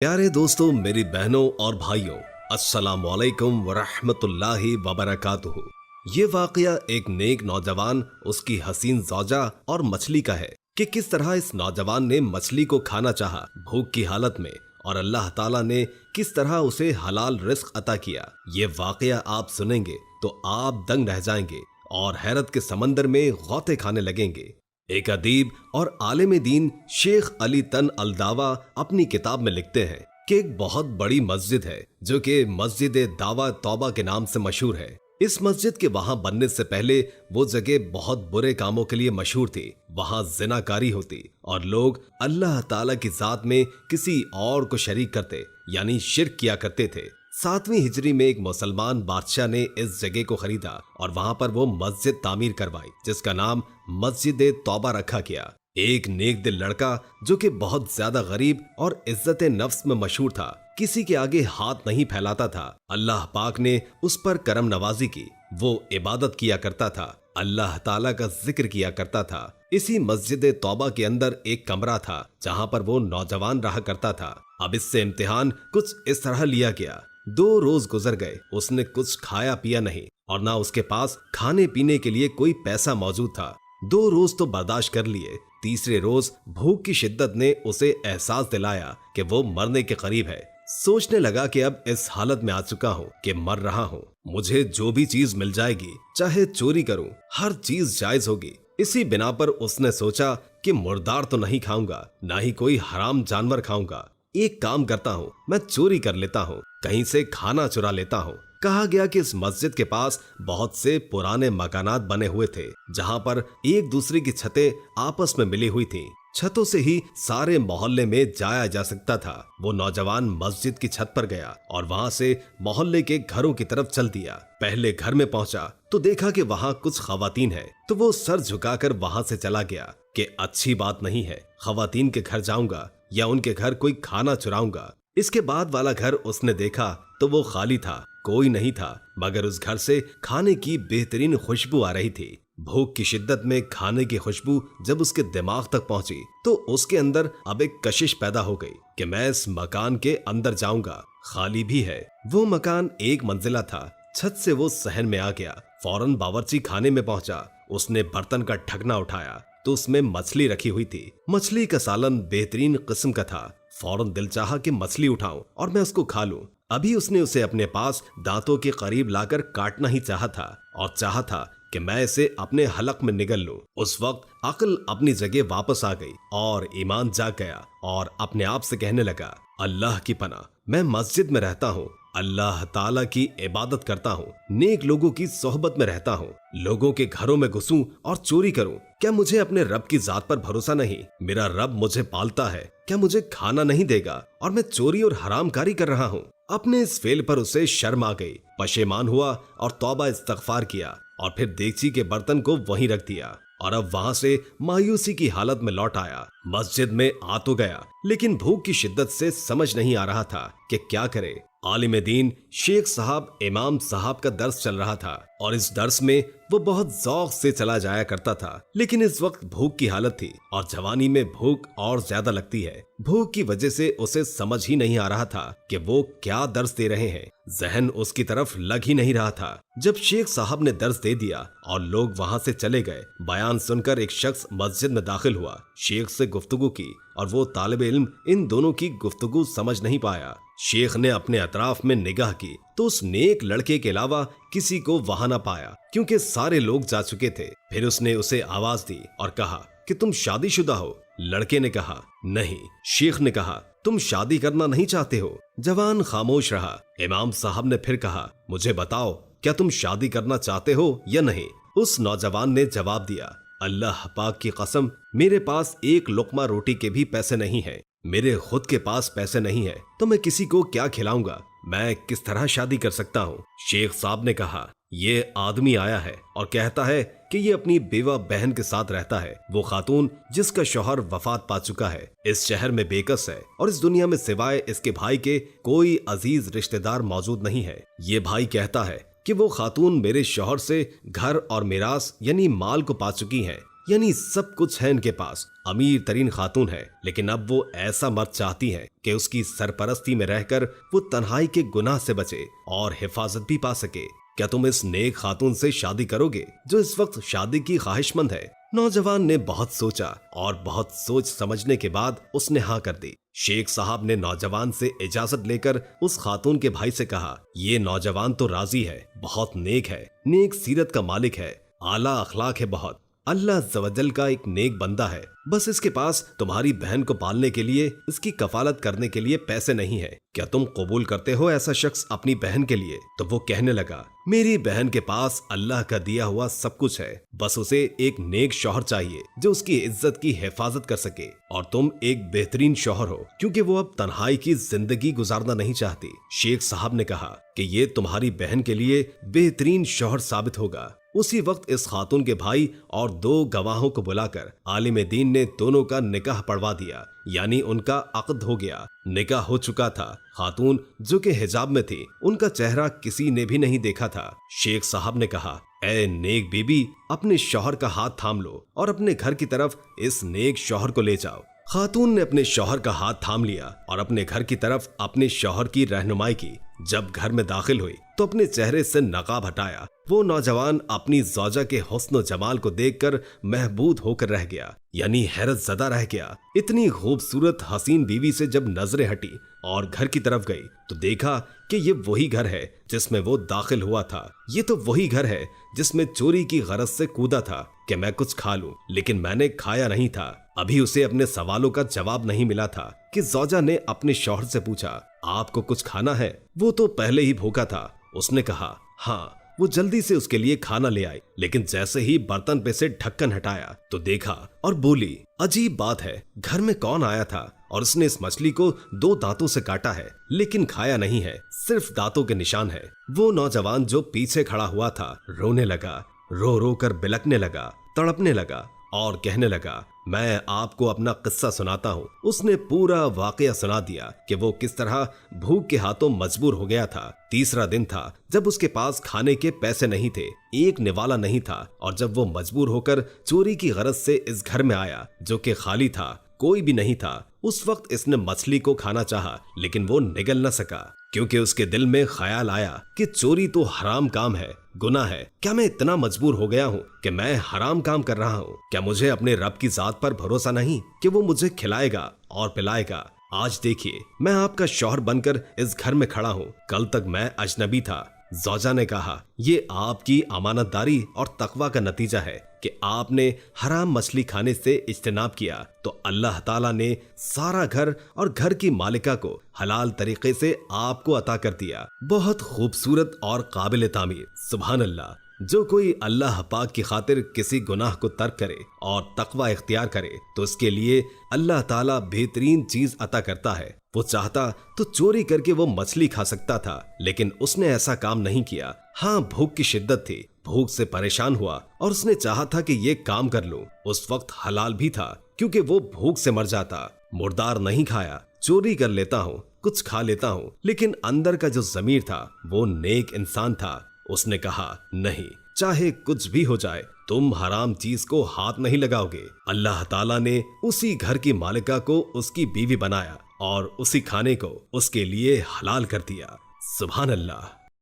प्यारे दोस्तों, मेरी बहनों और भाइयों, अस्सलाम वालेकुम वरहमतुल्लाहि वबरकातुहू। ये वाकया एक नेक नौजवान, उसकी हसीन ज़ौजा और मछली का है कि किस तरह इस नौजवान ने मछली को खाना चाहा भूख की हालत में, और अल्लाह ताला ने किस तरह उसे हलाल रिस्क अता किया। ये वाकया आप सुनेंगे तो आप दंग रह जाएंगे और हैरत के समंदर में गौते खाने लगेंगे। एक अदीब और आलिम दीन शेख अली तन अलदावा अपनी किताब में लिखते हैं कि एक बहुत बड़ी मस्जिद है जो कि मस्जिद दावा तौबा के नाम से मशहूर है। इस मस्जिद के वहां बनने से पहले वो जगह बहुत बुरे कामों के लिए मशहूर थी। वहां जिनाकारी होती और लोग अल्लाह ताला की जात में किसी और को शरीक करते यानी शिर्क किया करते थे। 7वीं हिजरी में एक मुसलमान बादशाह ने इस जगह को खरीदा और वहां पर वो मस्जिद तामीर करवाई जिसका नाम मस्जिद तौबा रखा गया। एक नेक दिल लड़का जो कि बहुत ज्यादा गरीब और इज्जत नफ्स में मशहूर था, किसी के आगे हाथ नहीं फैलाता था। अल्लाह पाक ने उस पर करम नवाजी की। वो इबादत किया करता था, अल्लाह ताला का जिक्र किया करता था। इसी मस्जिद तौबा के अंदर एक कमरा था जहां पर वो नौजवान रहा करता था। अब इससे इम्तिहान कुछ इस तरह लिया गया। 2 रोज गुजर गए, उसने कुछ खाया पिया नहीं और ना उसके पास खाने पीने के लिए कोई पैसा मौजूद था। 2 रोज तो बर्दाश्त कर लिए। तीसरे रोज भूख की शिद्दत ने उसे एहसास दिलाया कि वो मरने के करीब है। सोचने लगा कि अब इस हालत में आ चुका हूँ कि मर रहा हूँ, मुझे जो भी चीज मिल जाएगी, चाहे चोरी करूँ, हर चीज जायज होगी। इसी बिना पर उसने सोचा कि मुर्दार तो नहीं खाऊंगा, ना ही कोई हराम जानवर खाऊंगा। एक काम करता हूँ, मैं चोरी कर लेता हूँ, कहीं से खाना चुरा लेता हूँ। कहा गया कि इस मस्जिद के पास बहुत से पुराने मकानात बने हुए थे जहाँ पर एक दूसरे की छतें आपस में मिली हुई थीं। छतों से ही सारे मोहल्ले में जाया जा सकता था। वो नौजवान मस्जिद की छत पर गया और वहां से मोहल्ले के घरों की तरफ चल दिया। पहले घर में पहुंचा तो देखा कि वहां कुछ खवातीन है, तो वो सर झुकाकर वहां से चला गया कि अच्छी बात नहीं है, खवातीन के घर जाऊंगा या उनके घर कोई खाना चुराऊंगा। इसके बाद वाला घर उसने देखा तो वो खाली था, कोई नहीं था, मगर उस घर से खाने की बेहतरीन खुशबू आ रही थी। भूख की शिद्दत में खाने की खुशबू जब उसके दिमाग तक पहुंची तो उसके अंदर अब एक कशिश पैदा हो गई कि मैं इस मकान के अंदर जाऊंगा, खाली भी है। वो मकान 1 मंजिला था। छत से वो सहन में आ गया, फौरन बावर्ची खाने में पहुंचा। उसने बर्तन का ढकना उठाया तो उसमें मछली रखी हुई थी। मछली का सालन बेहतरीन किस्म का था। फौरन दिल चाहा कि मछली उठाऊं और मैं उसको खा लूं। अभी उसने उसे अपने पास दांतों के करीब लाकर काटना ही चाहा था और चाहा था कि मैं इसे अपने हलक में निगल लूं। उस वक्त अक्ल अपनी जगह वापस आ गई और ईमान जाग गया और अपने आप से कहने लगा, अल्लाह की पनाह, मैं मस्जिद में रहता हूँ, अल्लाह ताला की इबादत करता हूँ, नेक लोगों की सोहबत में रहता हूँ, लोगों के घरों में घुसूं और चोरी करूं, क्या मुझे अपने रब की जात पर भरोसा नहीं? मेरा रब मुझे पालता है, क्या मुझे खाना नहीं देगा और मैं चोरी और हरामकारी कर रहा हूँ? अपने इस फेल पर उसे शर्म आ गई, पशेमान हुआ और तौबा इस्तगफार किया और फिर देगची के बर्तन को वहीं रख दिया और अब वहां से मायूसी की हालत में लौट आया। मस्जिद में आ तो गया लेकिन भूख की शिद्दत से समझ नहीं आ रहा था कि क्या करे। आलिम दीन शेख साहब इमाम साहब का दर्स चल रहा था और इस दर्स में वो बहुत ज़ौक से चला जाया करता था, लेकिन इस वक्त भूख की हालत थी और जवानी में भूख और ज्यादा लगती है। भूख की वजह से उसे समझ ही नहीं आ रहा था कि वो क्या दर्स दे रहे हैं। जहन उसकी तरफ लग ही नहीं रहा था। जब शेख साहब ने दर्स दे दिया और लोग वहां से चले गए, बयान सुनकर एक शख्स मस्जिद में दाखिल हुआ, शेख से गुफ्तगू की और वो तालिब इल्म इन दोनों की गुफ्तगू समझ नहीं पाया। शेख ने अपने अतराफ में निगाह की तो उस नेक लड़के के अलावा किसी को वहां न पाया क्योंकि सारे लोग जा चुके थे। फिर उसने उसे आवाज दी और कहा कि तुम शादीशुदा हो? लड़के ने कहा नहीं। शेख ने कहा तुम शादी करना नहीं चाहते हो? जवान खामोश रहा। इमाम साहब ने फिर कहा मुझे बताओ, क्या तुम शादी करना चाहते हो या नहीं? उस नौजवान ने जवाब दिया, अल्लाह पाक की कसम, मेरे पास एक लुकमा रोटी के भी पैसे नहीं है, मेरे खुद के पास पैसे नहीं है तो मैं किसी को क्या खिलाऊंगा, मैं किस तरह शादी कर सकता हूँ? शेख साहब ने कहा ये आदमी आया है और कहता है कि ये अपनी बेवा बहन के साथ रहता है। वो खातून जिसका शौहर वफात पा चुका है, इस शहर में बेकस है और इस दुनिया में सिवाय इसके भाई के कोई अजीज रिश्तेदार मौजूद नहीं है। ये भाई कहता है कि वो खातून मेरे शौहर से घर और मिरास यानी माल को पा चुकी हैं, यानी सब कुछ है इनके पास, अमीर तरीन खातून है, लेकिन अब वो ऐसा मर्द चाहती है कि उसकी सरपरस्ती में रहकर वो तन्हाई के गुनाह से बचे और हिफाजत भी पा सके। क्या तुम इस नेक खातून से शादी करोगे जो इस वक्त शादी की ख्वाहिशमंद है? नौजवान ने बहुत सोचा और बहुत सोच समझने के बाद उसने हाँ कर दी। शेख साहब ने नौजवान से इजाजत लेकर उस खातून के भाई से कहा, ये नौजवान तो राजी है, बहुत नेक है, नेक सीरत का मालिक है, आला अखलाक है, बहुत अल्लाह अज़्ज़वजल का एक नेक बंदा है। बस इसके पास तुम्हारी बहन को पालने के लिए, इसकी कफालत करने के लिए पैसे नहीं है। क्या तुम कबूल करते हो ऐसा शख्स अपनी बहन के लिए? तो वो कहने लगा, मेरी बहन के पास अल्लाह का दिया हुआ सब कुछ है, बस उसे एक नेक शौहर चाहिए जो उसकी इज्जत की हिफाजत कर सके, और तुम एक बेहतरीन शौहर हो क्योंकि वो अब तन्हाई की जिंदगी गुजारना नहीं चाहती। शेख साहब ने कहा कि ये तुम्हारी बहन के लिए बेहतरीन शौहर साबित होगा। उसी वक्त इस खातून के भाई और 2 गवाहों को बुलाकर आलिम दीन ने दोनों का निकाह पढ़वा दिया, यानी उनका अक़द हो गया। निकाह हो चुका था। खातून जो कि हिजाब में थी, उनका चेहरा किसी ने भी नहीं देखा था। शेख साहब ने कहा, ऐ नेक बीबी, अपने शौहर का हाथ थाम लो और अपने घर की तरफ इस नेक शौहर को ले जाओ। खातून ने अपने शौहर का हाथ थाम लिया और अपने घर की तरफ अपने शौहर की रहनुमाई की। जब घर में दाखिल हुई तो अपने चेहरे से नकाब हटाया। वो नौजवान अपनी ज़ौजा के हुस्न जमाल को देखकर महबूद होकर रह गया, यानी हैरत ज़दा रह गया। इतनी खूबसूरत हसीन बीवी से जब नजरें हटी और घर की तरफ गई तो देखा कि ये वही घर है जिसमें वो दाखिल हुआ था। ये तो वही घर है जिसमें चोरी की गरज से कूदा था कि मैं कुछ खा लूं, लेकिन मैंने खाया नहीं था। अभी उसे अपने सवालों का जवाब नहीं मिला था कि ज़ौजा ने अपने शौहर से पूछा, आपको कुछ खाना है? वो तो पहले ही भूखा था। उसने कहा, हाँ। वो जल्दी से उसके लिए खाना ले आई, लेकिन जैसे ही बर्तन पे से ढक्कन हटाया तो देखा और बोली, अजीब बात है, घर में कौन आया था और उसने इस मछली को 2 दांतों से काटा है, लेकिन खाया नहीं है, सिर्फ दांतों के निशान है। वो नौजवान जो पीछे खड़ा हुआ था रोने लगा, रो रो कर बिलकने लगा, तड़पने लगा और कहने लगा, मैं आपको अपना किस्सा सुनाता हूँ। उसने पूरा वाकया सुना दिया कि वो किस तरह भूख के हाथों मजबूर हो गया था। तीसरा दिन था जब उसके पास खाने के पैसे नहीं थे, एक निवाला नहीं था, और जब वो मजबूर होकर चोरी की गरज से इस घर में आया जो कि खाली था, कोई भी नहीं था। उस वक्त इसने मछली को खाना चाहा, लेकिन वो निगल न सका क्योंकि उसके दिल में ख्याल आया कि चोरी तो हराम काम है, गुनाह है। क्या मैं इतना मजबूर हो गया हूँ कि मैं हराम काम कर रहा हूँ? क्या मुझे अपने रब की जात पर भरोसा नहीं कि वो मुझे खिलाएगा और पिलाएगा? आज देखिए, मैं आपका शौहर बनकर इस घर में खड़ा हूँ, कल तक मैं अजनबी था। ज़ौजा ने कहा, ये आपकी अमानतदारी और तकवा का नतीजा है कि आपने हराम मछली खाने से इज्तिनाब किया, तो अल्लाह ताला ने सारा घर और घर की मालिका को हलाल तरीके से आपको अता कर दिया। बहुत खूबसूरत और काबिल तामीर। सुभान अल्लाह। जो कोई अल्लाह पाक की खातिर किसी गुनाह को तर्क करे और तकवा इख्तियार करे तो उसके लिए अल्लाह ताला बेहतरीन चीज अता करता है। वो चाहता तो चोरी करके वो मछली खा सकता था, लेकिन उसने ऐसा काम नहीं किया। हाँ, भूख की शिद्दत थी, भूख से परेशान हुआ और उसने चाहा था कि ये काम कर लूं। उस वक्त हलाल भी था क्योंकि वो भूख से मर जाता। मुर्दार नहीं खाया, चोरी कर लेता हूँ, कुछ खा लेता हूँ, लेकिन अंदर का जो ज़मीर था वो नेक इंसान था। उसने कहा, नहीं, चाहे कुछ भी हो जाए, तुम हराम चीज को हाथ नहीं लगाओगे। अल्लाह ताला ने उसी घर की मालिका को उसकी बीवी बनाया और उसी खाने को उसके लिए हलाल कर दिया। सुभान अल्लाह।